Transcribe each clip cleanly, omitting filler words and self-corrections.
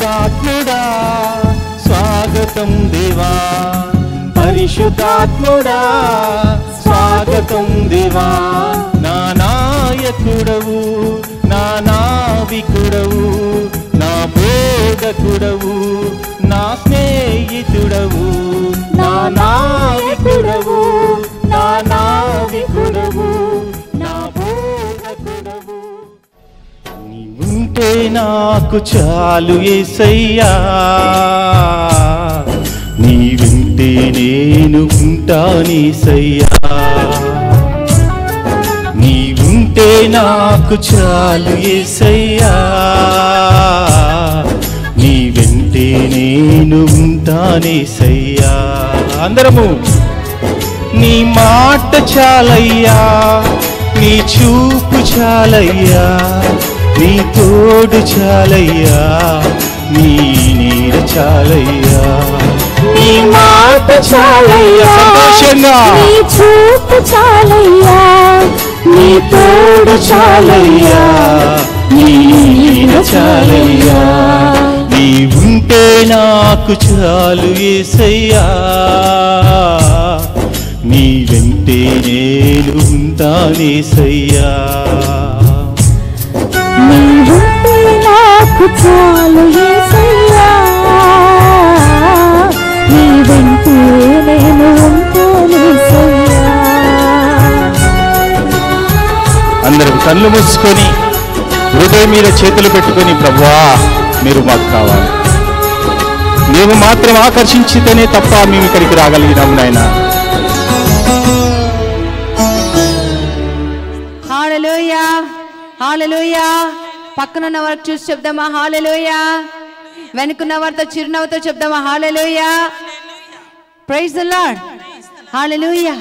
పరిశుద్ధాత్ముడా స్వాగతం దేవా, పరిశుద్ధాత్ముడా స్వాగతం దేవా. నా నాయకుడవు, నా నావికుడవు, నా బోధకుడవు, నా స్నేహితుడవు, నా నావికుడవు, నా నావికుడవు, నా బోధకుడవు. నీవుంటే నాకు చాలు యేసయ్యా, నీ వింటే నేను ఉంటానేసయ్యా. నీవుంటే నాకు చాలు యేసయ్యా, నీ వెంటే నేను ఉంటానేసయ్యా. అందరము నీ మాట చాలయ్యా, నీ చూపు చాలయ్యా, నీ తోడు చాలయ్యా, నీ నీడ చాలయ్యా. నీ మాట చాలయ్యా, సంతోషంగా నీ చూపు చాలయ్యా, నీ తోడు చాలయ్యా, నీ నీడ చాలయ్యా. నీవుంటే నాకు చాలు యేసయ్యా, నీ వెంటే నేను ఉంటానేసయ్యా. నీవుంటే నాకు చాలు యేసయ్యా, నీ వెంటే నేను ఉంటానేసయ్యా. అందరూ కళ్ళు మూసుకొని హృదయం మీద చేతులు పెట్టుకొని, ప్రభువా మీరు మాకు కావాలి, మేము మాత్రం ఆకర్షించితేనే తప్ప మేము ఇక్కడికి రాగలిగినాము నాయనా. హల్లెలూయా, హల్లెలూయా. పక్కనున్న వారికి చూసి చెప్దామా హల్లెలూయా. వెనుకున్న వారితో చిరునవ్వుతో చెప్దామా హల్లెలూయా. ప్రైజ్ ది లార్డ్, హల్లెలూయా.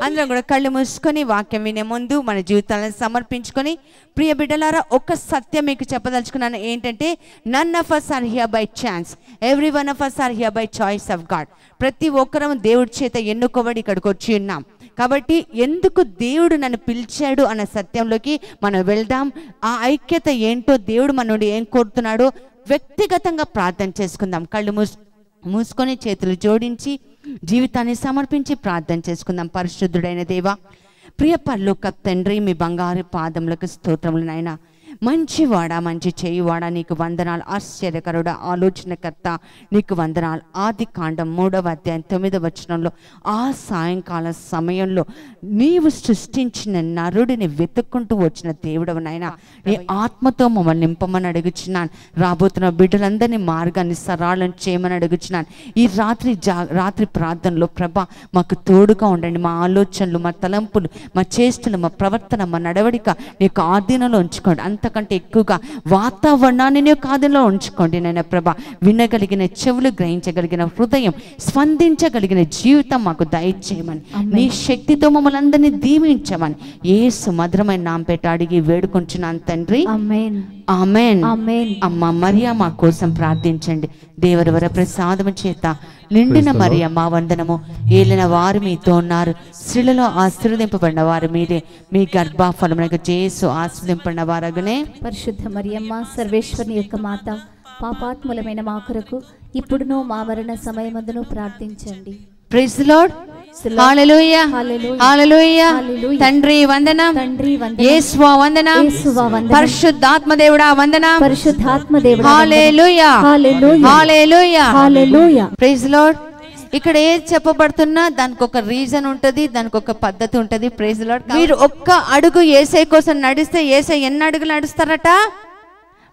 అందరం కూడా కళ్ళు మూసుకొని వాక్యం వినే ముందు మన జీవితాలను సమర్పించుకొని, ప్రియ బిడ్డలారా, ఒక సత్యం మీకు చెప్పదలుచుకున్నాను. ఏంటంటే, none of us are here by chance, every one of us are here by choice of God. ప్రతి ఒక్కరం దేవుడి చేత ఎన్నుకోబడి ఇక్కడికి వచ్చి ఉన్నాం. కాబట్టి ఎందుకు దేవుడు నన్ను పిలిచాడు అన్న సత్యంలోకి మనం వెళ్దాం. ఆ ఐక్యత ఏంటో, దేవుడు మన నుండి ఏం కోరుతున్నాడో వ్యక్తిగతంగా ప్రార్థన చేసుకుందాం. కళ్ళు మూసుకొని చేతులు జోడించి జీవితాన్ని సమర్పించి ప్రార్థన చేసుకుందాం. పరిశుద్ధుడైన దేవా, ప్రియ పరలోక తండ్రి, మీ బంగారు పాదములకు స్తోత్రములు నాయనా. మంచివాడా, మంచి చేయువాడా, నీకు వందనాలు. ఆశ్చర్యకరుడా, ఆలోచనకర్త, నీకు వందనాలు. ఆది కాండం 3వ అధ్యాయం 9వ వచనంలో, ఆ సాయంకాల సమయంలో నీవు సృష్టించిన నరుడిని వెతుక్కుంటూ వచ్చిన దేవుడవు నాయనా. నీ ఆత్మతో మమ్మల్ని నింపమని అడుగుచున్నాను. రాబోతున్న బిడ్డలందరినీ మార్గాన్ని సరళం చేయమని అడుగుచున్నాను. ఈ రాత్రి ప్రార్థనలో ప్రభా మాకు తోడుగా ఉండండి. మా ఆలోచనలు, మా తలంపులు, మా చేష్టలు, మా ప్రవర్తన, మా నడవడిక నీకు ఆధీనంలో ఉంచుకోండి. అంతకంటే ఎక్కువగా వాతావరణాన్ని నీకు ఆధీనంలో ఉంచుకోండి నాయన ప్రభా. వినగలిగిన చెవులు, గ్రహించగలిగిన హృదయం, స్పందించగలిగిన జీవితం మాకు దయచేయమని, నీ శక్తితో మమ్మల్ని అందరినీ దీవించమని యేసు మధురమైన నామపేట అడిగి వేడుకుంటున్నాను తండ్రి, ఆమేన్, ఆమేన్. ఆమేన్. అమ్మ మరియా మా కోసం ప్రార్థించండి. దేవర వర ప్రసాదము చేత నిండిన మరియా మా వందనము. ఏలిన వారు మీతో ఉన్నారు, స్త్రీలలో ఆశీర్వదింపబడిన వారు మీరే, మీ గర్భఫలమునకు యేసు ఆశీర్వదింపబడిన వారగునే. పరిశుద్ధ మరియమ్మ, సర్వేశ్వరుని యొక్క మాత, పాపాత్ములమైన మా కొరకు ఇప్పుడును మా మరణ సమయమందును ప్రార్థించండి. ప్రైజ్ ది లార్డ్, హల్లెలూయా, హల్లెలూయా. తండ్రి వందనం, తండ్రి వందనం, యేసువా వందనం, యేసువా వందనం, పరిశుద్ధాత్మ దేవుడా వందనం, పరిశుద్ధాత్మ దేవుడా hallelujah, hallelujah, hallelujah, hallelujah. Praise the Lord. ఇక్కడ ఏది చెప్పబడుతున్నా దానికి ఒక రీజన్ ఉంటుంది, దానికి ఒక పద్ధతి ఉంటుంది. Praise the Lord. మీరు ఒక్క అడుగు యేసయ్య కోసం నడిస్తే యేసయ్య ఎన్ని అడుగులు నడుస్తారట?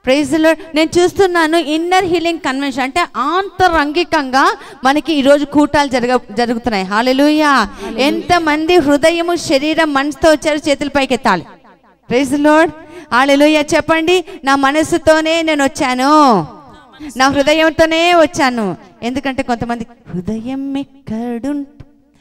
Praise the lord. నేను చూస్తున్నాను ఇన్నర్ హీలింగ్ కన్వెన్షన్ అంటే ఆంతరంగికంగా మనకి ఈరోజు కూటాలు జరుగుతున్నాయి. హల్లెలూయా. ఎంతమంది హృదయము, శరీరం, మనసుతో వచ్చారు? చేతుల పైకి ఎత్తాలి. ప్రైజ్ ది లార్డ్, హల్లెలూయా. చెప్పండి, నా మనసుతోనే నేను వచ్చాను, నా హృదయంతోనే వచ్చాను. ఎందుకంటే కొంతమంది హృదయం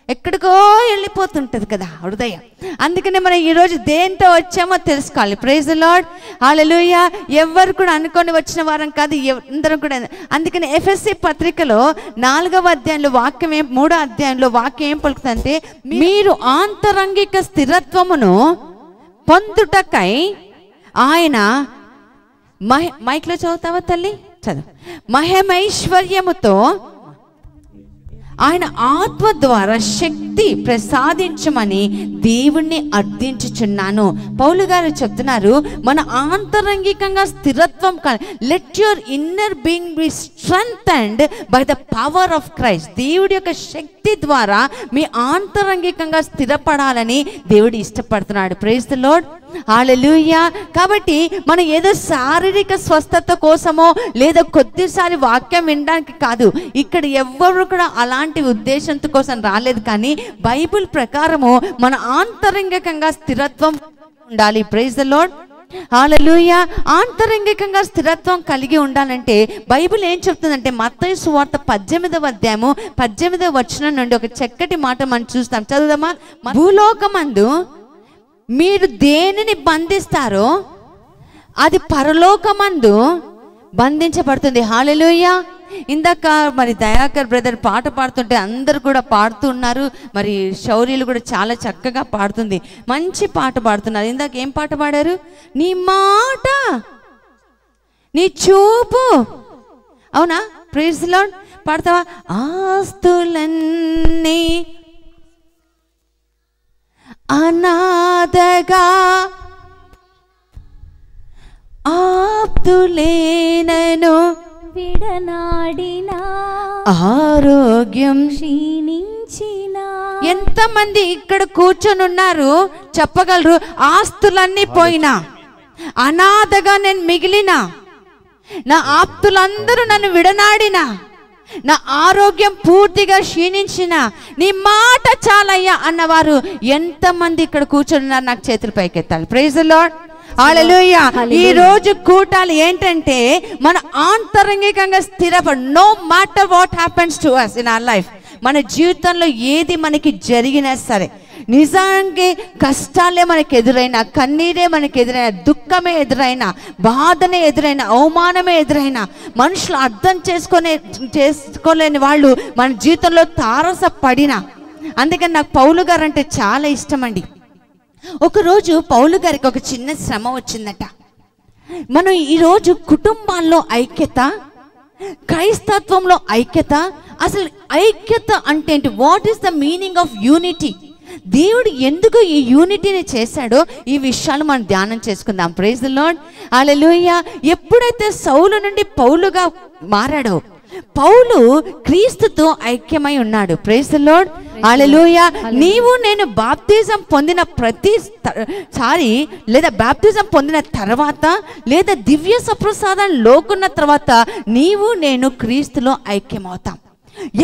ఎక్కడికో వెళ్ళిపోతుంటది కదా హృదయం. అందుకనే మనం ఈరోజు దేంతో వచ్చామో తెలుసుకోవాలి. ప్రైజ్ ది లార్డ్, హల్లెలూయా. ఎవరు కూడా అనుకొని వచ్చిన వారం కాదు, అందరం కూడా. అందుకని ఎఫెసీ పత్రికలో 4వ అధ్యాయంలో వాక్యం 3వ అధ్యాయంలో వాక్యం ఏం పలుకుతుందంటే, మీరు ఆంతరంగిక స్థిరత్వమును పొందుటకై ఆయన మైక్లో చదువుతావా తల్లి? చదువు. మహిమైశ్వర్యముతో ఆయన ఆత్మ ద్వారా శక్తి ప్రసాదించమని దేవుణ్ణి అర్థించుచున్నాను. పౌలు గారు చెప్తున్నారు, మన ఆంతరంగికంగా స్థిరత్వం, let your inner being be strengthened by the power of Christ. దేవుడి యొక్క శక్తి ద్వారా మీ ఆంతరంగికంగా స్థిరపడాలని దేవుడు ఇష్టపడుతున్నాడు. Praise the Lord, hallelujah. కాబట్టి మనం ఏదో శారీరక స్వస్థత కోసమో లేదా కొద్దిసారి వాక్యం వినడానికి కాదు, ఇక్కడ ఎవ్వరు కూడా అలాంటి ఉద్దేశంతో కోసం రాలేదు. కానీ బైబిల్ ప్రకారము మన ఆంతరంగికంగా స్థిరత్వం ఉండాలి. ప్రైజ్ ది లార్డ్, హల్లెలూయా. ఆంతరంగికంగా స్థిరత్వం కలిగి ఉండాలంటే బైబిల్ ఏం చెప్తుందంటే, మత్తయి సువార్త 18వ అధ్యాయము 18వ వచనం నుండి ఒక చక్కటి మాట మనం చూస్తాం. చదువుదామా? భూలోకమందు మీరు దేనిని బంధిస్తారో అది పరలోకమందు బంధించబడుతుంది. హల్లెలూయా. ఇందాక మరి దయాకర్ బ్రదర్ పాట పాడుతుంటే అందరు కూడా పాడుతున్నారు. మరి శౌర్యులు కూడా చాలా చక్కగా పాడుతుంది, మంచి పాట పాడుతున్నారు. ఇందాక ఏం పాట పాడారు? నీ మాట, నీ చూపు. అవునా? Praise the Lord. పాడతావా? ఆస్తులన్నీ అనాథగా ఆప్తులేనను విడనాడిన ఆరోగ్యం క్షీణించిన. ఎంతమంది ఇక్కడ కూర్చొని ఉన్నారు చెప్పగలరు, ఆస్తులన్నీ పోయినా, అనాథగా నేను మిగిలిన, నా ఆప్తులందరూ నన్ను విడనాడిన, నా ఆరోగ్యం పూర్తిగా క్షీణించిన, నీ మాట చాలయ్యా అన్నవారు ఎంతమంది ఇక్కడ కూర్చొని ఉన్నారు? నాకు చేతులు పైకెత్తాలి. Praise the Lord, hallelujah. ఈ రోజు కూటాలు ఏంటంటే మన ఆంతరంగికంగా స్థిరపడి, no matter what happens to us in our life, మన జీవితంలో ఏది మనకి జరిగినా సరే, నిజానికి కష్టాలే మనకు ఎదురైనా, కన్నీరే మనకు ఎదురైనా, దుఃఖమే ఎదురైనా, బాధనే ఎదురైనా, అవమానమే ఎదురైనా, మనుషులు అర్థం చేసుకోలేని వాళ్ళు మన జీవితంలో తారసపడినా. అందుకని నాకు పౌలు గారు అంటే చాలా ఇష్టం అండి. ఒకరోజు పౌలు గారికి ఒక చిన్న శ్రమ వచ్చిందట. మనం ఈరోజు కుటుంబాల్లో ఐక్యత, క్రైస్తత్వంలో ఐక్యత, అసలు ఐక్యత అంటే ఏంటి? What is the meaning of unity? దేవుడు ఎందుకు ఈ యూనిటీని చేశాడో ఈ విషయాలు మనం ధ్యానం చేసుకుందాం. ప్రైజ్ ది లార్డ్, హల్లెలూయా. ఎప్పుడైతే సౌలు నుండి పౌలుగా మారాడో, పౌలు క్రీస్తుతో ఐక్యమై ఉన్నాడు. ప్రైజ్ ది లార్డ్, హల్లెలూయా. నీవు నేను బాప్తిజం పొందిన ప్రతిసారి, లేదా బాప్తిజం పొందిన తర్వాత, లేదా దివ్య సప్రసాదం లోకున్న తర్వాత నీవు నేను క్రీస్తులో ఐక్యమవుతాం.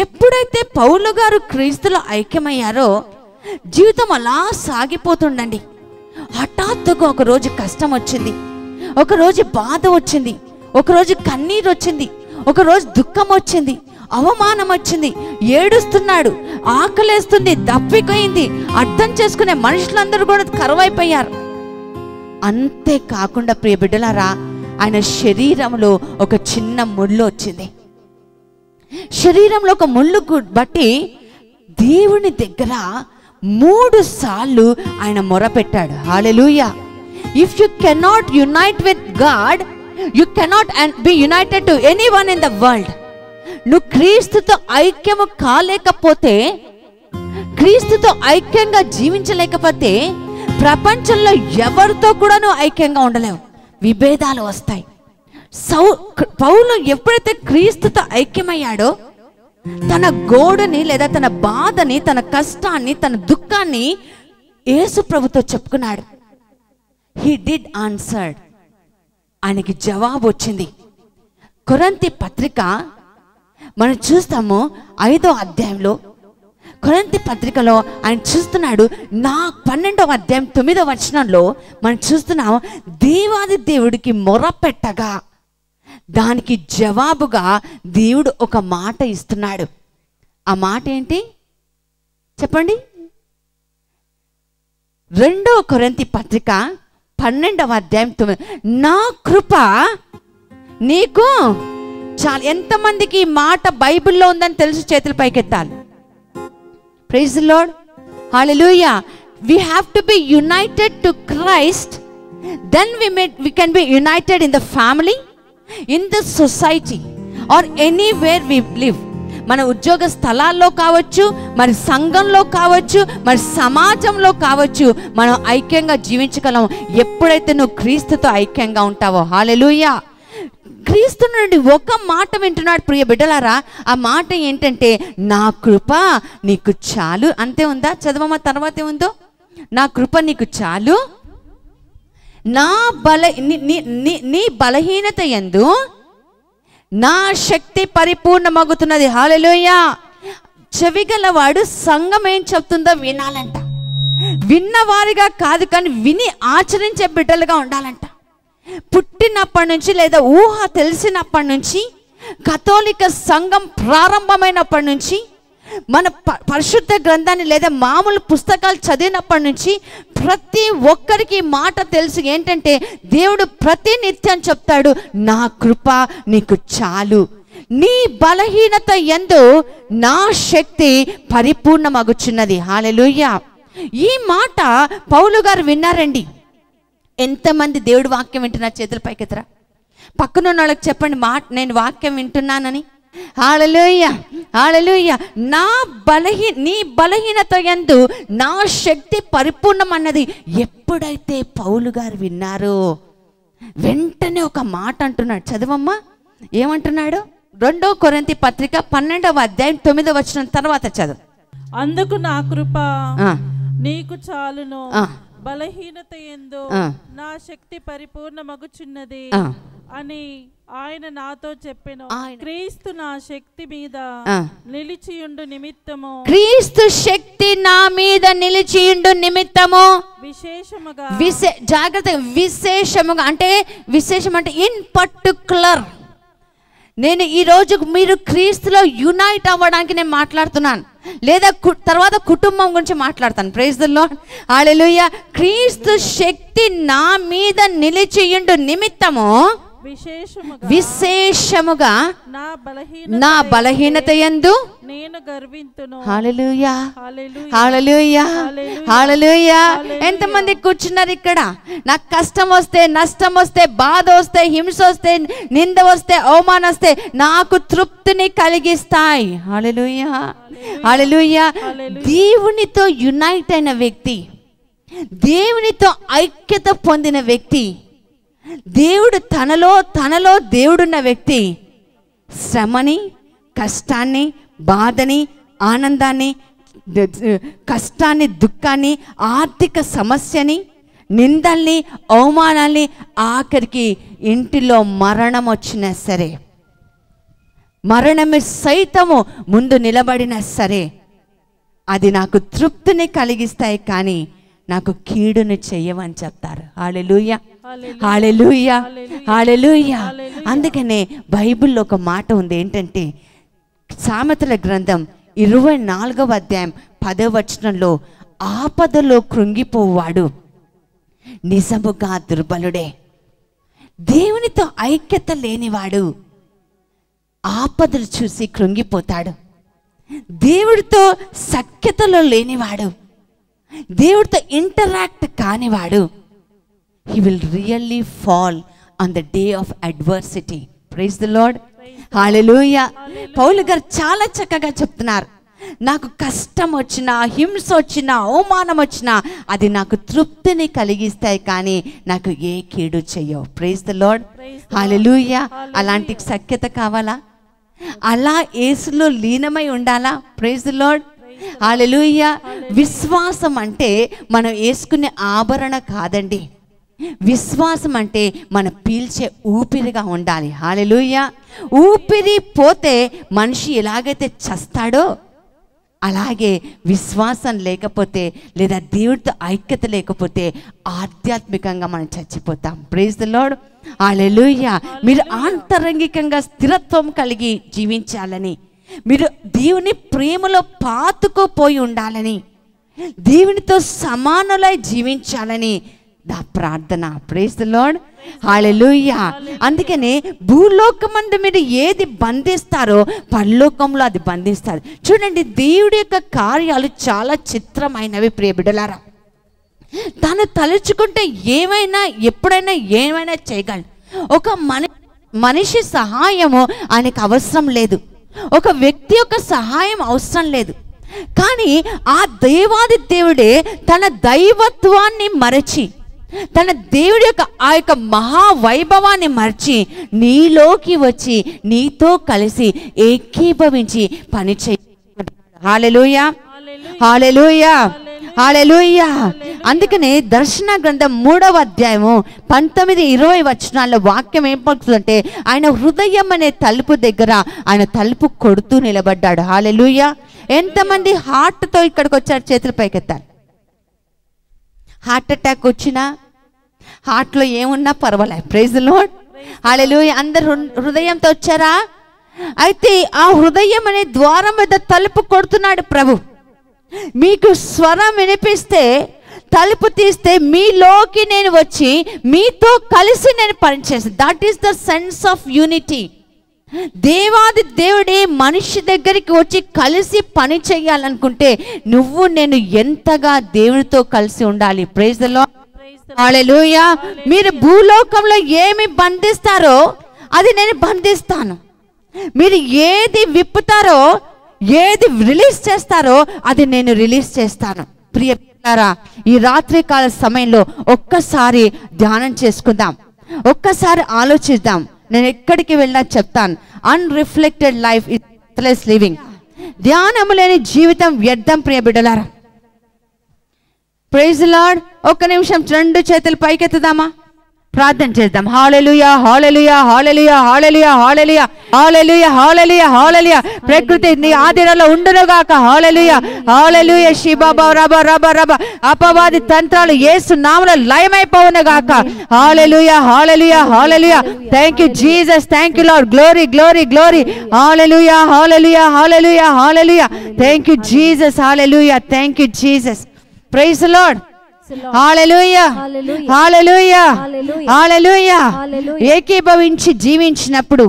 ఎప్పుడైతే పౌలు గారు క్రీస్తులో ఐక్యమయ్యారో జీవితం అలా సాగిపోతుండండి. హఠాత్తుగా ఒకరోజు కష్టం వచ్చింది, ఒకరోజు బాధ వచ్చింది, ఒకరోజు కన్నీరు వచ్చింది, ఒకరోజు దుఃఖం వచ్చింది, అవమానం వచ్చింది, ఏడుస్తున్నాడు, ఆకలేస్తుంది, దప్పిపోయింది, అర్థం చేసుకునే మనుషులందరూ కూడా కరువైపోయారు. అంతేకాకుండా ప్రియ బిడ్డలారా, ఆయన శరీరంలో ఒక చిన్న ముళ్ళు వచ్చింది. శరీరంలో ఒక ముళ్ళు బట్టి దేవుని దగ్గర 3 సార్లు ఆయన మొరపెట్టాడు. Hallelujah. If you cannot unite with God, you cannot be united to anyone in the world. నువ్వు క్రీస్తుతో ఐక్యము కాలేకపోతే, క్రీస్తుతో ఐక్యంగా జీవించలేకపోతే ప్రపంచంలో ఎవరితో కూడా నువ్వు ఐక్యంగా ఉండలేవు, విభేదాలు వస్తాయి. పౌలు ఎప్పుడైతే క్రీస్తుతో ఐక్యమయ్యాడో తన గోడుని, లేదా తన బాధని, తన కష్టాన్ని, తన దుఃఖాన్ని యేసు ప్రభుతో చెప్పుకున్నాడు. He did answered. ఆయనకి జవాబు వచ్చింది. కొరింథీ పత్రిక మనం చూస్తాము 5వ అధ్యాయంలో, కొరింథీ పత్రికలో ఆయన చూస్తున్నాడు. 12వ అధ్యాయం 9వ వచనంలో మనం చూస్తున్నాం, దేవాది దేవుడికి మొరపెట్టగా దానికి జవాబుగా దేవుడు ఒక మాట ఇస్తున్నాడు. ఆ మాట ఏంటి చెప్పండి? 2వ కొరింథీ పత్రిక 12వ అధ్యాయం 9, నా కృప నీకు చాలా. ఎంతమందికి ఈ మాట బైబిల్లో ఉందని తెలుసు? చేతుల పైకెత్తాలి. Praise the Lord, hallelujah. We have to be united to Christ, then we can be united in the family, in the society or anywhere we live, మన ఉద్యోగ స్థలాల్లో కావచ్చు, మరి సంఘంలో కావచ్చు, మరి సమాజంలో కావచ్చు, మనం ఐక్యంగా జీవించగలం ఎప్పుడైతే నువ్వు క్రీస్తుతో ఐక్యంగా ఉంటావో. హల్లెలూయా. క్రీస్తు నుండి ఒక మాట వింటున్నాడు ప్రియ బిడ్డలారా. ఆ మాట ఏంటంటే, నా కృప నీకు చాలు. అంతే ఉందా? చదవమ్మ, తర్వాత ఏముందో? నా కృప నీకు చాలు, నా నీ బలహీనత యందు నా శక్తి పరిపూర్ణమగుతున్నది. హల్లెలూయా. చెవిగలవాడు సంఘం ఏం చెప్తుందో వినాలంట. విన్నవారిగా కాదు, కానీ విని ఆచరించే బిడ్డలుగా ఉండాలంట. పుట్టినప్పటి నుంచి లేదా ఊహ తెలిసినప్పటి నుంచి, కథోలిక సంఘం ప్రారంభమైనప్పటి నుంచి, మన పరిశుద్ధ గ్రంథాన్ని లేదా మామూలు పుస్తకాలు చదివినప్పటి నుంచి ప్రతి ఒక్కరికి మాట తెలుసు. ఏంటంటే, దేవుడు ప్రతి నిత్యం చెప్తాడు, నా కృప నీకు చాలు, నీ బలహీనత యందు నా శక్తి పరిపూర్ణమగుచున్నది. హల్లెలూయా. ఈ మాట పౌలు గారు విన్నారండి. ఎంతమంది దేవుడు వాక్యం వింటున్నారు? చేతుల పైకెత్తరా. పక్కనున్న వాళ్ళకి చెప్పండి, నేను వాక్యం వింటున్నానని. హల్లెలూయా, హల్లెలూయా. నీ బలహీనత యందు నా శక్తి పరిపూర్ణం అన్నది ఎప్పుడైతే పౌలు గారు విన్నారో వెంటనే ఒక మాట అంటున్నాడు. చదవమ్మా, ఏమంటున్నాడు? 2 కొరింథీ పత్రిక 12వ అధ్యాయం 9వ వచనం తర్వాత చదువు. అందుకు నా కృప నీకు చాలును, బలహీనత యందు నా శక్తి పరిపూర్ణమగుచున్నది అని ఆయన నాతో చెప్పెను. క్రీస్తు నా శక్తి మీద నిలిచియుండు నిమిత్తము, క్రీస్తు శక్తి నా మీద నిలిచియుండు నిమిత్తము విశేషముగా, జాగ్రత్తగా, విశేషముగా అంటే విశేషం అంటే ఇన్ పర్టికులర్. నేను ఈరోజు మీరు క్రీస్తులో యునైట్ అవ్వడానికి నేను మాట్లాడుతున్నాను, లేదా తర్వాత కుటుంబం గురించి మాట్లాడతాను. Praise the Lord. హల్లెలూయా. క్రీస్తు శక్తి నా మీద నిలిచియుండు నిమిత్తము విశేషముగా నా బలహీనత యందు నేను గర్వింతును. హల్లెలూయా, హల్లెలూయా, హల్లెలూయా. ఎంతమంది కూర్చున్నారు ఇక్కడ? నాకు కష్టం వస్తే, నష్టం వస్తే, బాధ వస్తే, హింస వస్తే, నింద వస్తే, అవమానం వస్తే నాకు తృప్తిని కలిగిస్తాయి. హల్లెలూయా, హల్లెలూయా. దేవునితో యునైట్ అయిన వ్యక్తి, దేవునితో ఐక్యత పొందిన వ్యక్తి, దేవుడు తనలో దేవుడున్న వ్యక్తి శ్రమని, కష్టాన్ని, బాధని, ఆనందాన్ని, కష్టాన్ని, దుఃఖాన్ని, ఆర్థిక సమస్యని, నిందల్ని, అవమానాల్ని, ఆఖరికి ఇంటిలో మరణం వచ్చినా సరే, మరణమే సైతము ముందు నిలబడినా సరే అది నాకు తృప్తిని కలిగిస్తాయి, కానీ నాకు కీడును చెయ్యవని చెప్తారు. హల్లెలూయా, హల్లెలూయా, హల్లెలూయా. అందుకనే బైబిల్లో ఒక మాట ఉంది. ఏంటంటే, సామెతల గ్రంథం 24వ అధ్యాయం 10వ వచనంలో, ఆపదలో కృంగిపోవాడు నిజముగా దుర్బలుడే. దేవునితో ఐక్యత లేనివాడు ఆపదలు చూసి కృంగిపోతాడు. దేవుడితో సఖ్యతలో లేనివాడు, దేవుడితో ఇంటరాక్ట్ కానివాడు, he will really fall on the day of adversity. Praise the Lord. Hallelujah. పౌలు గారు చాలా చక్కగా చెప్తున్నారు. నాకు కష్టం వచ్చినా, హింస వచ్చినా, అవమానం వచ్చినా అది నాకు తృప్తిని కలిగిస్తాయి, కానీ నాకు ఏ కీడు చెయ్యవు. Praise the Lord. హల్లెలూయా. అలాంటి సఖ్యత కావాలా? అలా యేసులో లీనమై ఉండాలా? Praise the Lord. హల్లెలూయా. విశ్వాసం అంటే మనం వేసుకునే ఆభరణ కాదండి. విశ్వాసం అంటే మనం పీల్చే ఊపిరిగా ఉండాలి. హల్లెలూయా. ఊపిరి పోతే మనిషి ఎలాగైతే చస్తాడో అలాగే విశ్వాసం లేకపోతే, లేదా దేవుడితో ఐక్యత లేకపోతే ఆధ్యాత్మికంగా మనం చచ్చిపోతాం. Praise the Lord. హల్లెలూయా. మీరు ఆంతరంగికంగా స్థిరత్వం కలిగి జీవించాలని, మీరు దేవుని ప్రేమలో పాతుకుపోయి ఉండాలని, దేవునితో సమానులై జీవించాలని నా ప్రార్థన. Praise the Lord. హల్లెలూయా. అందుకనే భూలోకమందు మీరు ఏది బంధిస్తారో పరలోకంలో అది బంధిస్తారు. చూడండి, దేవుడి యొక్క కార్యాలు చాలా చిత్రమైనవి ప్రియ బిడ్డలారా. తను తలుచుకుంటే ఏమైనా, ఎప్పుడైనా, ఏమైనా చేయగలడు. ఒక మనిషి సహాయము ఆయనకు అవసరం లేదు, ఒక వ్యక్తి యొక్క సహాయం అవసరం లేదు. కానీ ఆ దేవాది దేవుడే తన దైవత్వాన్ని మరచి, తన దేవుడి యొక్క ఆ యొక్క మహావైభవాన్ని మర్చి నీలోకి వచ్చి నీతో కలిసి ఏకీభవించి పని చేయ. హల్లెలూయా, హల్లెలూయా, హల్లెలూయా. అందుకనే దర్శన గ్రంథం 3వ అధ్యాయము 19-20 వచనాల్లో వాక్యం ఏం పడుతుందంటే, ఆయన హృదయం అనే తలుపు దగ్గర ఆయన తలుపు కొడుతూ నిలబడ్డాడు. హల్లెలూయా. ఎంతమంది హార్ట్తో ఇక్కడికి వచ్చారు? చేతులు పైకెత్తారు. హార్ట్ అటాక్ వచ్చినా, హార్ట్లో ఏమున్నా పర్వాలేదు. ప్రైజ్ ది లార్డ్, హల్లెలూయా. అందరు హృదయంతో వచ్చారా? అయితే ఆ హృదయం అనే ద్వారం మీద తలుపు కొడుతున్నాడు ప్రభు. మీకు స్వరం వినిపిస్తే, తలుపు తీస్తే మీలోకి నేను వచ్చి మీతో కలిసి నేను పనిచేస్తాను. That is the sense of unity. దేవాది దేవుడే మనిషి దగ్గరికి వచ్చి కలిసి పని చేయాలనుకుంటే నువ్వు నేను ఎంతగా దేవుడితో కలిసి ఉండాలి. Praise the Lord, hallelujah. మీరు భూలోకంలో ఏమి బంధిస్తారో అది నేను బంధిస్తాను. మీరు ఏది విప్పుతారో, ఏది రిలీజ్ చేస్తారో అది నేను రిలీజ్ చేస్తాను. ప్రియ పిల్లారా, ఈ రాత్రి కాల సమయంలో ఒక్కసారి ధ్యానం చేసుకుందాం, ఒక్కసారి ఆలోచిద్దాం. నేను ఎక్కడికి వెళ్ళా చెప్తాను. అన్రిఫ్లెక్టెడ్ లైఫ్ ఇస్ వర్త్లెస్ లివింగ్. ధ్యానము లేని జీవితం వ్యర్థం. ప్రియ బిడ్డలారా, ప్రైజ్ ది లార్డ్. ఒక్క నిమిషం 2 చేతులు పైకెత్తుదామా, ప్రార్థన చేద్దాం. హల్లెలూయా, hallelujah, hallelujah, hallelujah, hallelujah, hallelujah, hallelujah, హల్లెలూయా. ప్రకృతి నీ ఆధీనంలో ఉండును గాక. హల్లెలూయా, హల్లెలూయా. శిబాబా రబ రబ రబ. అపవాది తంత్రాలు యేసు నామములో లయమైపోవును గాక. Hallelujah, hallelujah, hallelujah. Thank you Jesus, thank you Lord. Glory, glory, glory. Hallelujah, hallelujah, hallelujah, hallelujah. Thank you Jesus, hallelujah. Thank you Jesus. Praise the Lord. Hallelujah, hallelujah, hallelujah. ఏకీభవించి జీవించినప్పుడు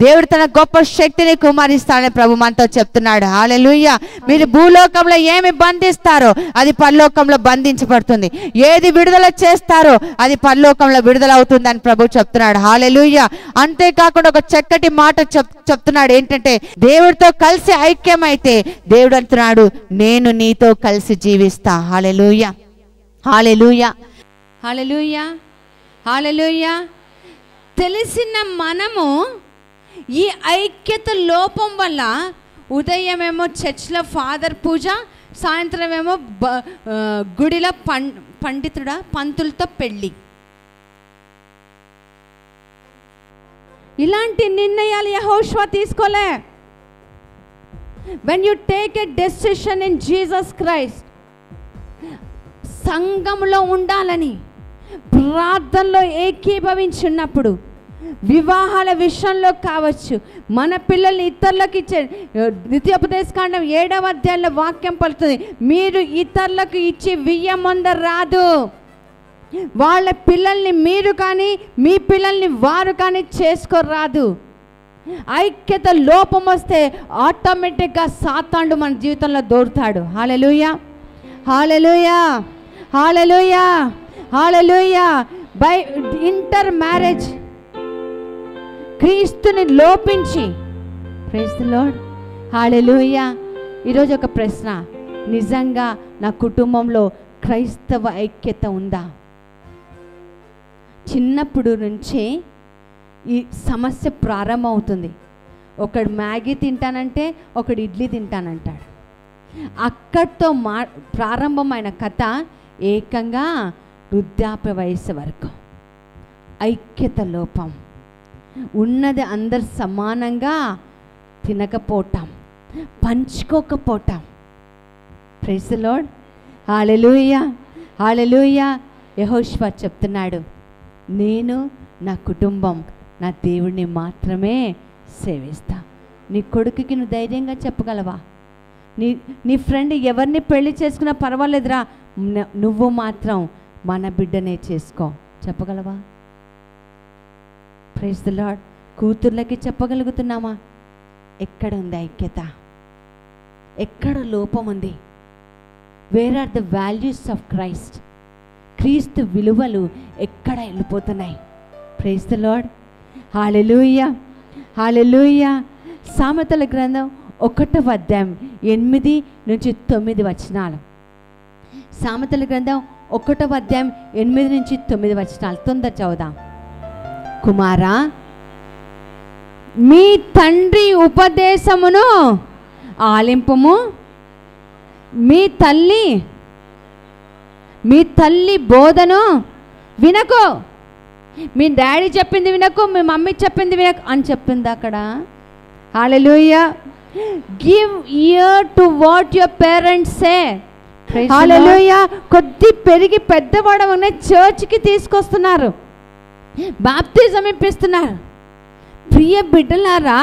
దేవుడు తన గొప్ప శక్తిని కుమారిస్తాడని ప్రభు మనతో చెప్తున్నాడు. హల్లెలూయా. మీరు భూలోకంలో ఏమి బంధిస్తారో అది పరలోకంలో బంధించబడుతుంది, ఏది విడుదల చేస్తారో అది పరలోకంలో విడుదల అవుతుందని ప్రభు చెప్తున్నాడు. హల్లెలూయా. అంతేకాకుండా ఒక చక్కటి మాట చెప్తున్నాడు. ఏంటంటే, దేవుడితో కలిసి ఐక్యమైతే దేవుడు అంటున్నాడు, నేను నీతో కలిసి జీవిస్తా. హల్లెలూయా, హల్లెలూయా, హల్లెలూయా, హల్లెలూయా. తెలిసిన మనము ఈ ఐక్యత లోపం వల్ల ఉదయమేమో చర్చ్లో ఫాదర్ పూజ, సాయంత్రం ఏమో గుడిలో పంతులతో పెళ్ళి. ఇలాంటి నిర్ణయాలు యెహోషువ తీసుకోలే. when you take a decision in Jesus Christ, సంఘంలో ఉండాలని, ప్రార్థనలో ఏకీభవించున్నప్పుడు, వివాహాల విషయంలో కావచ్చు, మన పిల్లల్ని ఇతరులకు ఇచ్చే ద్వితీయోపదేశకాండం 7వ అధ్యాయంలో వాక్యం పలుకుతుంది, మీరు ఇతరులకు ఇచ్చి వియ్యమంద రాదు. వాళ్ళ పిల్లల్ని మీరు కానీ మీ పిల్లల్ని వారు కానీ చేసుకోరాదు. ఐక్యత లోపం వస్తే ఆటోమేటిక్గా సాతానుడు మన జీవితంలో దూరుతాడు. హల్లెలూయా, hallelujah, hallelujah, hallelujah. By inter marriage క్రీస్తుని లోపించి. ప్రైజ్ ది లార్డ్, హల్లెలూయా. ఈరోజు ఒక ప్రశ్న, నిజంగా నా కుటుంబంలో క్రైస్తవ ఐక్యత ఉందా? చిన్నప్పుడు నుంచే ఈ సమస్య ప్రారంభమవుతుంది. ఒకడు మ్యాగీ తింటానంటే ఒకడు ఇడ్లీ తింటానంటాడు. అక్కడితో ప్రారంభమైన కథ ఏకంగా వృద్ధాప్య వయస్సు వరకు. ఐక్యత లోపం, ఉన్నది అందరు సమానంగా తినకపోవటం, పంచుకోకపోవటం. ప్రైజ్ ది లార్డ్, హల్లెలూయా, హల్లెలూయా. యెహోషువ చెప్తున్నాడు, నేను నా కుటుంబం నా దేవుడిని మాత్రమే సేవిస్తా. నీ కొడుకుకి నువ్వు ధైర్యంగా చెప్పగలవా? నీ ఫ్రెండ్ ఎవరిని పెళ్లి చేసుకున్నా పర్వాలేదురా, నువ్వు మాత్రం మన బిడ్డనే చేసుకో చెప్పగలవా? Praise the Lord. కూతుర్లకి చెప్పగలుగుతున్నామా? ఎక్కడ ఉంది ఐక్యత? ఎక్కడ లోపం ఉంది? Where are the values of Christ? క్రీస్తు విలువలు ఎక్కడ వెళ్ళిపోతున్నాయి? Praise the Lord, hallelujah, hallelujah. సామెతల గ్రంథం 1వ అధ్యాయం 8-9 వచనాలు. సామెతల గ్రంథం 1వ అధ్యాయం 8-9 వచనాలు తొందర చదువుదాం. కుమారా, మీ తండ్రి ఉపదేశమును ఆలింపుము, మీ తల్లి బోధను వినకు. మీ డాడీ చెప్పింది వినకు, మీ మమ్మీ చెప్పింది వినకు అని చెప్పింది అక్కడ. Hallelujah. Give ear to what your parents say. Hallelujah. కొద్ది పెరిగి పెద్దవాడవనే చర్చ్కి తీసుకొస్తున్నారు, బాప్తిజం ఇప్పిస్తున్నారు. ప్రియ బిడ్డలారా,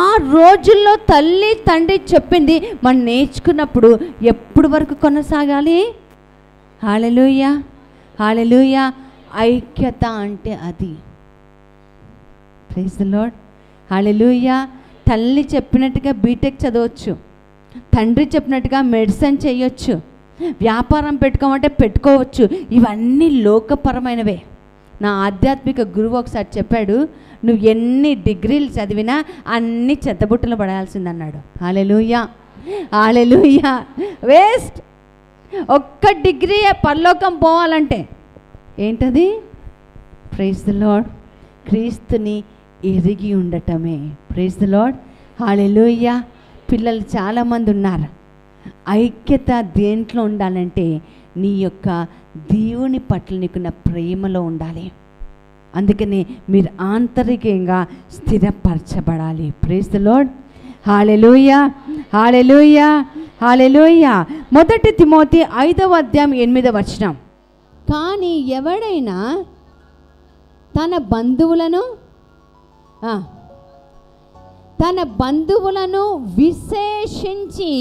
ఆ రోజుల్లో తల్లి తండ్రి చెప్పింది మనం నేర్చుకున్నప్పుడు ఎప్పుడు వరకు కొనసాగాలి? హల్లెలూయా, హల్లెలూయా. ఐక్యత అంటే అది. Praise the Lord. హల్లెలూయా. తల్లి చెప్పినట్టుగా బీటెక్ చదవచ్చు, తండ్రి చెప్పినట్టుగా మెడిసిన్ చేయొచ్చు, వ్యాపారం పెట్టుకోమంటే పెట్టుకోవచ్చు. ఇవన్నీ లోకపరమైనవే. నా ఆధ్యాత్మిక గురువు ఒకసారి చెప్పాడు, నువ్వు ఎన్ని డిగ్రీలు చదివినా అన్ని చెత్తబుట్టలు పడాల్సిందన్నాడు. హల్లెలూయా, హల్లెలూయా. వేస్ట్. ఒక్క డిగ్రీ పరలోకం పోవాలంటే ఏంటది? Praise the Lord. క్రీస్తుని ఎరిగి ఉండటమే. Praise the Lord. హల్లెలూయా. పిల్లలు చాలామంది ఉన్నారు. ఐక్యత దేంట్లో ఉండాలంటే నీ యొక్క దేవుని పట్ల నీకున్న ప్రేమలో ఉండాలి. అందుకని మీరు ఆంతరికంగా స్థిరపరచబడాలి. Praise the Lord. Hallelujah, hallelujah, hallelujah. 1 Timothy 5వ అధ్యాయం 8వ వచనం. కానీ ఎవడైనా తన బంధువులను విశేషించి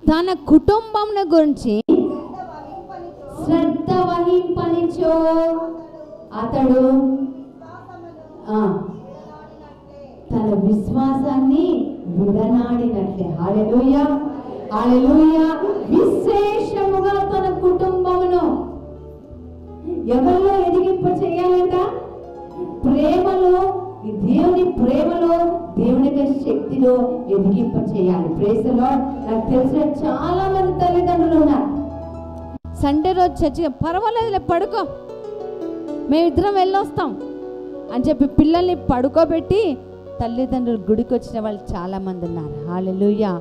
తన కుటుంబం గురించి శ్రద్ధ వహింపనిచో అతడు తన విశ్వాసాన్ని విడనాడినట్లే. హల్లెలూయా, హల్లెలూయా. విశేషముగా తన కుటుంబమును ఎవరిలో ఎదిగింప చేయాలంట? ప్రేమలో, దేవుని ప్రేమలో, దేవుని యొక్క శక్తిలో ఎదిగింప చేయాలి. Praise the Lord. నాకు తెలిసిన చాలా మంది తల్లిదండ్రులు ఉన్నారు, సండే రోజు చర్చిగా పర్వాలేదులే పడుకో, మేమిద్దరం వెళ్ళొస్తాం అని చెప్పి పిల్లల్ని పడుకోబెట్టి తల్లిదండ్రులు గుడికి వచ్చిన వాళ్ళు చాలామంది ఉన్నారు. హల్లెలూయా,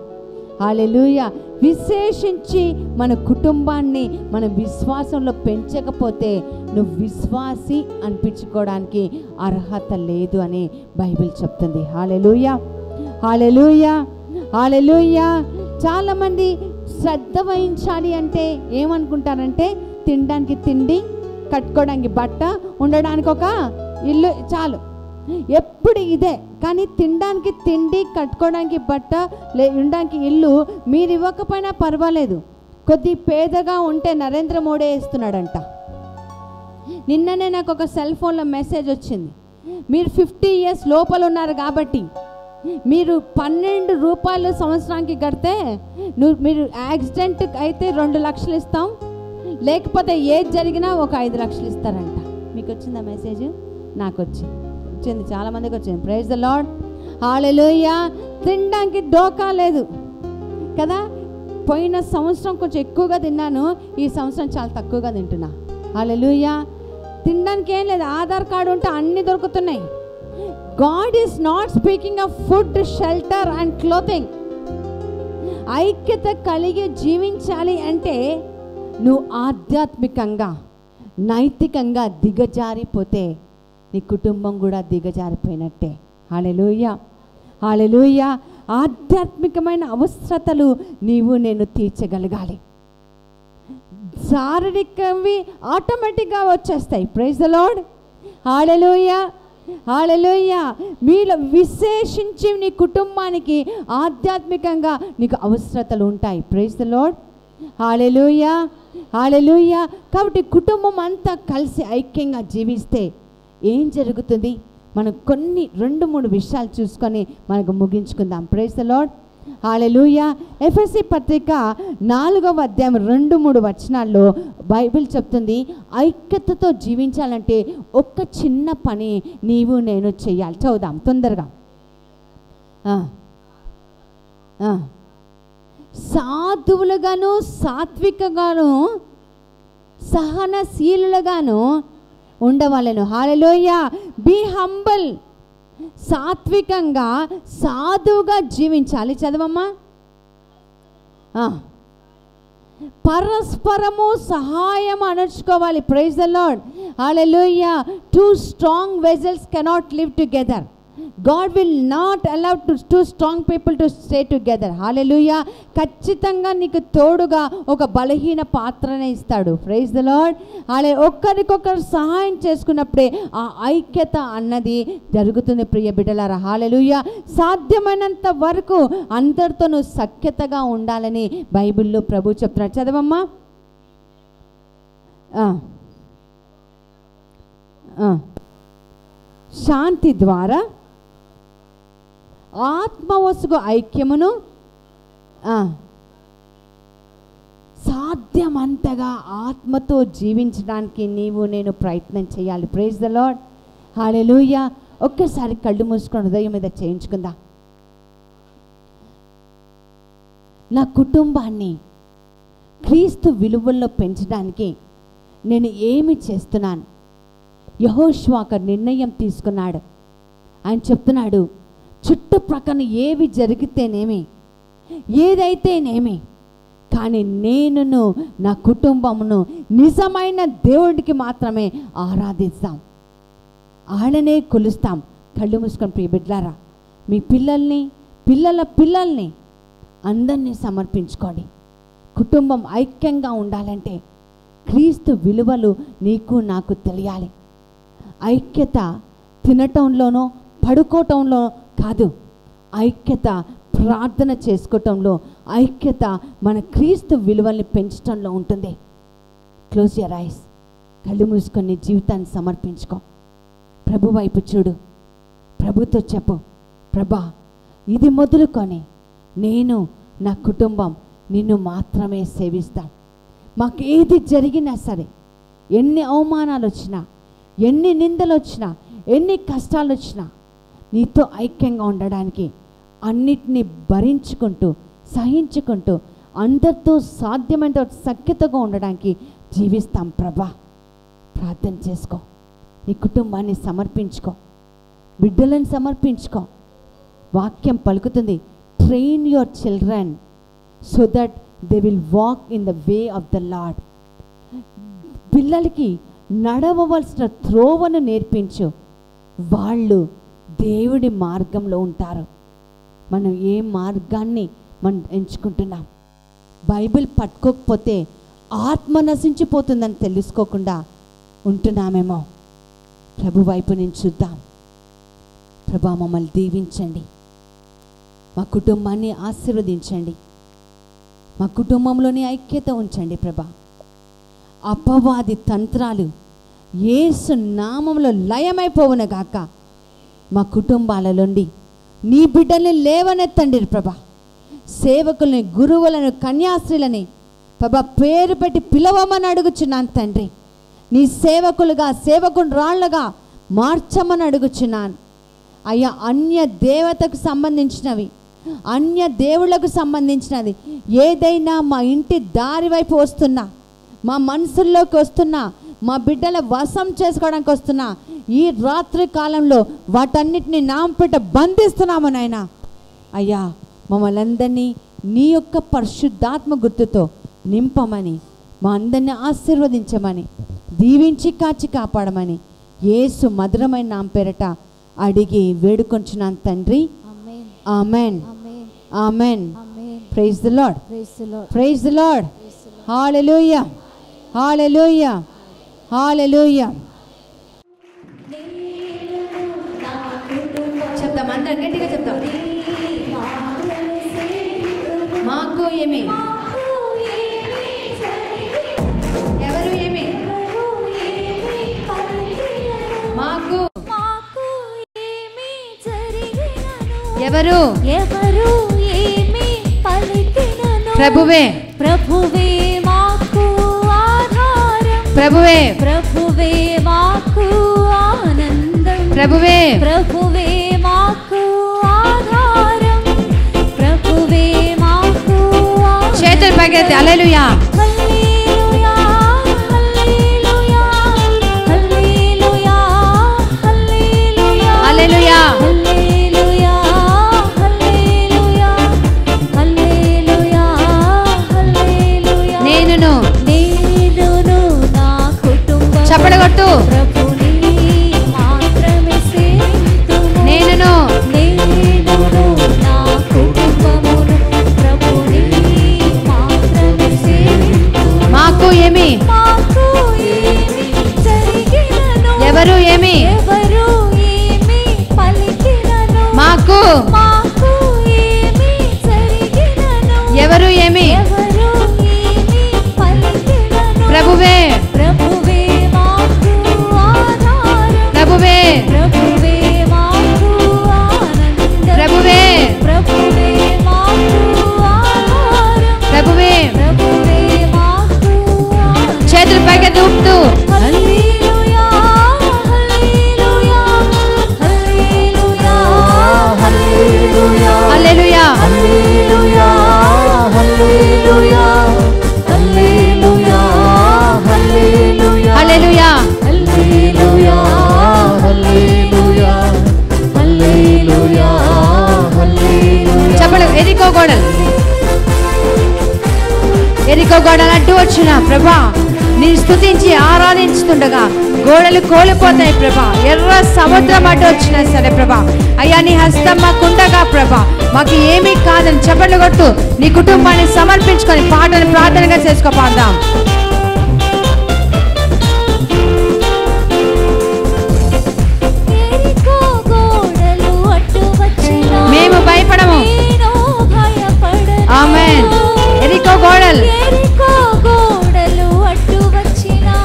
హల్లెలూయా. విశేషించి మన కుటుంబాన్ని మన విశ్వాసంలో పెంచకపోతే నువ్వు విశ్వాసి అనిపించుకోవడానికి అర్హత లేదు అని బైబిల్ చెప్తుంది. హల్లెలూయా, హల్లెలూయా, హల్లెలూయా. చాలామంది శ్రద్ధ వహించాలి అంటే ఏమనుకుంటారంటే తినడానికి తిండి, కట్టుకోవడానికి బట్ట, ఉండడానికి ఒక ఇల్లు చాలు. ఎప్పుడు ఇదే. కానీ తినడానికి తిండి, కట్టుకోవడానికి బట్ట, ఉండడానికి ఇల్లు మీరు ఇవ్వకపోయినా పర్వాలేదు. కొద్ది పేదగా ఉంటే నరేంద్ర మోడీ ఇస్తున్నాడంట. నిన్ననే నాకు ఒక సెల్ ఫోన్లో మెసేజ్ వచ్చింది, మీరు 50 years లోపల ఉన్నారు కాబట్టి మీరు 12 రూపాయలు సంవత్సరానికి కడితే మీరు యాక్సిడెంట్ అయితే 2 లక్షలు ఇస్తాం, లేకపోతే ఏది జరిగినా ఒక 5 లక్షలు ఇస్తారంట. మీకు వచ్చిందా మెసేజ్? నాకు వచ్చింది, చాలామందికి వచ్చింది. Praise the Lord. హల్లెలూయా. తినడానికి డోకా లేదు కదా. పోయిన సంవత్సరం కొంచెం ఎక్కువగా తిన్నాను, ఈ సంవత్సరం చాలా తక్కువగా తింటున్నా. హల్లెలూయా. తినడానికి ఏం లేదు, ఆధార్ కార్డు ఉంటే అన్నీ దొరుకుతున్నాయి. God is not speaking of food, shelter and clothing. ఐక్యత కలిగి జీవించాలి అంటే నువ్వు ఆధ్యాత్మికంగా, నైతికంగా దిగజారిపోతే నీ కుటుంబం కూడా దిగజారిపోయినట్టే. హల్లెలూయా, హల్లెలూయా. ఆధ్యాత్మికమైన అవసరతలు నేను తీర్చగలగాలి. శారీరకవి ఆటోమేటిక్గా వచ్చేస్తాయి. Praise the Lord. Hallelujah, hallelujah. మీలో విశేషించి నీ కుటుంబానికి ఆధ్యాత్మికంగా నీకు అవసరతలు ఉంటాయి. Praise the Lord. Hallelujah, hallelujah. కాబట్టి కుటుంబం అంతా కలిసి ఐక్యంగా జీవిస్తే ఏం జరుగుతుంది? మనం కొన్ని 2-3 విషయాలు చూసుకొని మనకు ముగించుకుందాం. Praise the Lord. హల్లెలూయా. ఎఫెసీ పత్రిక 4వ అధ్యాయం 2-3 వచనాల్లో బైబిల్ చెప్తుంది, ఐక్యతతో జీవించాలంటే ఒక్క చిన్న పని నీవు నేను చేయాలి. చదువుదాం తొందరగా. సాధువులుగాను సాత్వికగాను సహనశీలులుగాను ఉండవాలను. హల్లెలూయా. Be humble. సాత్వికంగా సాధువుగా జీవించాలి. చదవమ్మా. పరస్పరము సహాయం అణర్చుకోవాలి. Praise the Lord. Hallelujah. Two strong vessels cannot live together. God will not allow two strong people to stay together. హల్లెలూయా. ఖచ్చితంగా నీకు తోడుగా ఒక బలహీన పాత్రనే ఇస్తాడు. Praise the lord. ఒక్కరికొకరు సహాయం చేసుకున్నప్పుడే ఆ ఐక్యత అన్నది జరుగుతుంది ప్రియ బిడ్డలారా. హల్లెలూయా. సాధ్యమైనంత వరకు అందరితోనూ సఖ్యతగా ఉండాలని బైబిల్లో ప్రభు చెప్తున్నాడు. చదవమ్మా. శాంతి ద్వారా ఆత్మవసుగు ఐక్యమును సాధ్యమంతగా ఆత్మతో జీవించడానికి నీవు నేను ప్రయత్నం చేయాలి. Praise the Lord. హల్లెలూయా. ఒక్కసారి కళ్ళు మూసుకొని హృదయం మీద చేయించుకుందాం. నా కుటుంబాన్ని క్రీస్తు విలువల్లో పెంచడానికి నేను ఏమి చేస్తున్నాను? యెహోషువ ఒక నిర్ణయం తీసుకున్నాడు. ఆయన చెప్తున్నాడు, చుట్టుప్రక్కన ఏవి జరిగితేనేమి, ఏదైతేనేమి, కానీ నేనును నా కుటుంబమును నిజమైన దేవుడికి మాత్రమే ఆరాధిస్తాం, ఆయననే కొలుస్తాం. కళ్ళు మూసుకొని ప్రియ బిడ్డలారా, మీ పిల్లల్ని పిల్లల్ని అందరినీ సమర్పించుకోండి. కుటుంబం ఐక్యంగా ఉండాలంటే క్రీస్తు విలువలు నీకు నాకు తెలియాలి. ఐక్యత తినటంలోనో పడుకోవటంలో కాదు, ఐక్యత ప్రార్థన చేసుకోవటంలో, ఐక్యత మన క్రీస్తు విలువల్ని పెంచడంలో ఉంటుంది. Close your eyes. కళ్ళు మూసుకొని జీవితాన్ని సమర్పించుకో. ప్రభు వైపు చూడు. ప్రభుతో చెప్పు, ప్రభా ఇది మొదలుకొని నేను నా కుటుంబం నిన్ను మాత్రమే సేవిస్తాం. మాకు ఏది జరిగినా సరే, ఎన్ని అవమానాలు వచ్చినా, ఎన్ని నిందలు వచ్చినా, ఎన్ని కష్టాలు వచ్చినా నీతో ఐక్యంగా ఉండడానికి, అన్నిటినీ భరించుకుంటూ సహించుకుంటూ అందరితో సాధ్యమైన సఖ్యతగా ఉండడానికి జీవిస్తాం. ప్రభా ప్రార్థన చేసుకో. నీ కుటుంబాన్ని సమర్పించుకో, బిడ్డలను సమర్పించుకో. వాక్యం పలుకుతుంది, train your children so that they will walk in the way of the lord. పిల్లలకి నడవవలసిన త్రోవను నేర్పించు, వాళ్ళు దేవుడి మార్గంలో ఉంటారు. మనం ఏ మార్గాన్ని మనం ఎంచుకుంటున్నాం? బైబిల్ పట్టుకోకపోతే ఆత్మ నశించిపోతుందని తెలుసుకోకుండా ఉంటున్నామేమో. ప్రభు వైపు నుంచి చూద్దాం. ప్రభా మమ్మల్ని దీవించండి, మా కుటుంబాన్ని ఆశీర్వదించండి, మా కుటుంబంలోని ఐక్యత ఉంచండి. ప్రభా అపవాది తంత్రాలు యేసు నామములో లయమైపోవునగాక. మా కుటుంబాలలోండి నీ బిడ్డల్ని లేవనెత్తండి ప్రభా. సేవకుల్ని, గురువులను, కన్యాస్త్రీలని ప్రభా పేరు పెట్టి పిలవమని అడుగుచున్నాను తండ్రి. నీ సేవకులుగా, సేవకురాళ్ళుగా మార్చమని అడుగుచున్నాను అయ్యా. అన్య దేవతకు సంబంధించినవి, అన్య దేవుళ్లకు సంబంధించినది ఏదైనా మా ఇంటి దారి వైపు వస్తున్నా, మా మనసుల్లోకి వస్తున్నా, మా బిడ్డల వశం చేసుకోవడానికి వస్తున్నా, ఈ రాత్రి కాలంలో వాటన్నిటిని నామపెట్ట బంధిస్తున్నాము నాయనా. అయ్యా మమ్మల్ని అందరినీ నీ యొక్క పరిశుద్ధాత్మ గుర్తుతో నింపమని, మా అందరినీ ఆశీర్వదించమని, దీవించి కాచి కాపాడమని యేసు మధురమైన నామ పేరట అడిగి వేడుకొంచున్నాను తండ్రి. Amen, amen. Praise the Lord, praise the Lord. Hallelujah, hallelujah, hallelujah. చెప్తాం, అందరం గట్టిగా చెప్తాం. మాకు ఏమి, ఎవరు ఏమి, మాకు ఎవరు ఎవరు ఏమి ప్రభువే ప్రభువే మాకు ఆధారం, ప్రభువే ప్రభువే మాకు ఆనందం, ప్రభువే ప్రభువే మాకు ఆధారం, ప్రభువే మాకు ఆనందం. చేతులు పైకెత్తి హల్లెలూయా. Hallelujah hallelujah hallelujah hallelujah hallelujah. Hallelujah hallelujah hallelujah హల్లెలూయా. నేనును నా కుటుంబం చప్పట్లు కొట్టు. ప్రభుని మాత్రమే సేవింతుము. నేనును నా కుటుంబమును ప్రభుని మాత్రమే సేవింతుము. మాకు ఏమి మాకు ఏమి జరిగినను, ఎవరు ఏమి ఎవరు ఏమి పలికినను, మాకు మాకు ఏమి జరిగినను, ఎవరు ఏమి ఎవరు ఏమి పలికినను, ప్రభువే ప్రభువే మాకు ఆధారం, ప్రభువే ప్రభువే మాకు ఆనందం, ప్రభువే ప్రభువే మాకు ఆధారం, ప్రభువే. ప్రభువే మాకు ఆనందం. చేతులు పైకెత్తి ఊపుతూ హల్లెలూయా hallelujah hallelujah hallelujah hallelujah. Hallelujah hallelujah hallelujah hallelujah hallelujah. Hallelujah hallelujah hallelujah హల్లెలూయా. చెప్పలు. ఎరికో గోడలు ఎరికో గోడలు అడ్డు వచ్చిన ప్రభా నీ స్తుతించి ఆరాధించుతుండగా గోడలు కోల్పోతాయి ప్రభా. ఎర్ర సముద్రం అడ్డు వచ్చినా సరే ప్రభా, అయ్యా నీ హస్తం మాకుండగా ప్రభా మాకు ఏమీ కాదని చప్పట్లు కొట్టు. నీ కుటుంబాన్ని సమర్పించుకొని పాటను ప్రార్థనగా చేసుకో పాడదాం. ఎరికో గోడలు అడ్డు వచ్చినా మేము భయపడము. నేను భయపడను. ఆమేన్. ఎరికో గోడలు ఎరికో గోడలు అడ్డు వచ్చినా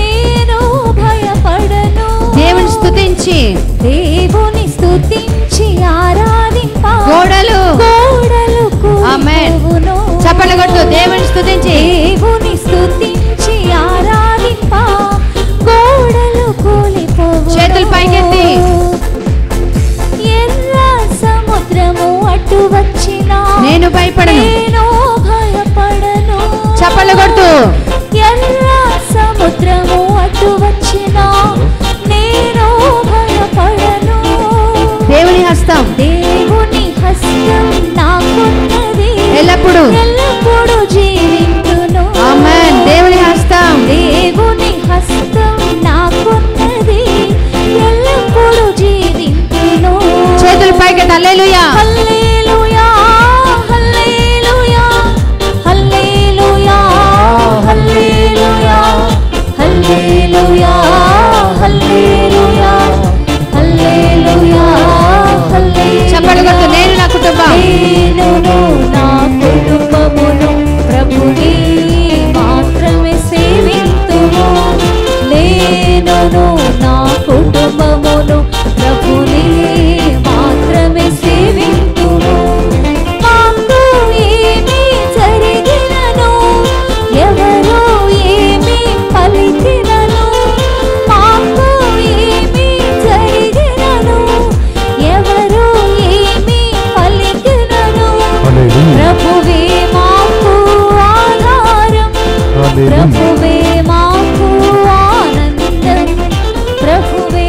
నేను భయపడను. దేవుని స్తుతించి దేవుని స్తుతించి ఆరాధింప గోడలు గోడలు ఆమేన్. కూలిపోవును. చప్పట్లు కొట్టు. దేవుని స్తుతించి దేవుని స్తుతించి ఆరాధింప గోడలు కూలిపోవును. చేతులు పైకెత్తి. ఎర్ర సముద్రము అడ్డు వచ్చినా నేను భయపడను. నేను భయపడను. చప్పట్లు కొట్టు. ఎర్ర సముద్రము అడ్డు వచ్చినా నేను భయపడను. దేవుని హస్తం దేవుని హస్తం నాకున్నది, ఎల్లప్పుడూ ఎల్లప్పుడూ జీవించును. ఆమేన్. దేవుని హస్తం దేవుని హస్తం నాకున్నది, ఎల్లప్పుడూ జీవించును. చేతులు పైకి హల్లెలూయా. Hallelujah hallelujah hallelujah hallelujah hallelujah hallelujah hallelujah హల్లెలూయా. చప్పట్లు కొట్టు. నేను నా కుటుంబం నేనును నా కుటుంబమును ప్రభుని మాత్రమే సేవింతుము. నేనును నా కుటుంబమును ప్రభుని మాత్రమే సేవింతుము. మాకు ఏమి జరిగినను, ఎవరు ఏమి పలికినను, మాకు ఏమి జరిగినను, ఎవరు ఏమి పలికినను, ప్రభువే మాకు ఆధారం, ప్రభువే మాకు ఆనందం, ప్రభువే